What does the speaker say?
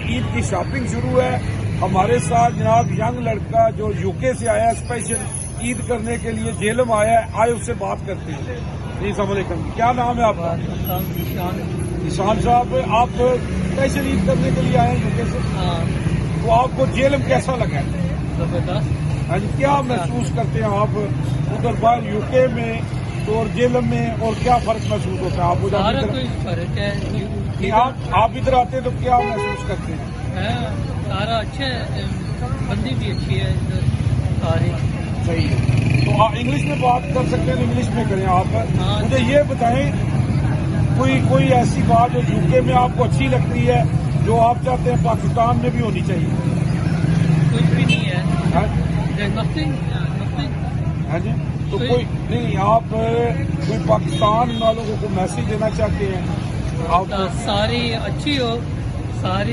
عید کی شاپنگ شروع ہے. ہمارے ساتھ جناب ینگ لڑکا جو UK سے آیا ہے اسپیشل عید کرنے کے لیے، جیلم آیا ہے. آئے اس سے بات کرتے ہیں. جی السلام علیکم، کیا نام ہے آپ کا؟ نشان صاحب، آپ اسپیشل عید کرنے کے لیے آئے ہیں UK سے؟ تو آپ کو جیلم کیسا لگا ہے؟ زبردست. ہاں جی، کیا محسوس کرتے ہیں آپ ادھر باہر UK میں اور جیلم میں، اور کیا فرق محسوس ہوتا ہے آپ سارا ادھر؟ کوئی فرق ہے. آپ ادھر آتے ہیں تو کیا محسوس کرتے ہیں؟ سارا اچھا ہے، بندی بھی اچھی ہے ادھر ساری. صحیح ہے. تو آپ انگلش میں بات کر سکتے ہیں تو انگلش میں کریں. آپ مجھے یہ بتائیں کوئی ایسی بات جو UK میں آپ کو اچھی لگتی ہے جو آپ چاہتے ہیں پاکستان میں بھی ہونی چاہیے؟ کچھ بھی نہیں ہے. ہاں ہاں جی. تو کوئی نہیں، آپ کوئی پاکستان والوں کو میسج دینا چاہتے ہیں؟ آپ ساری اچھی ہو، ساری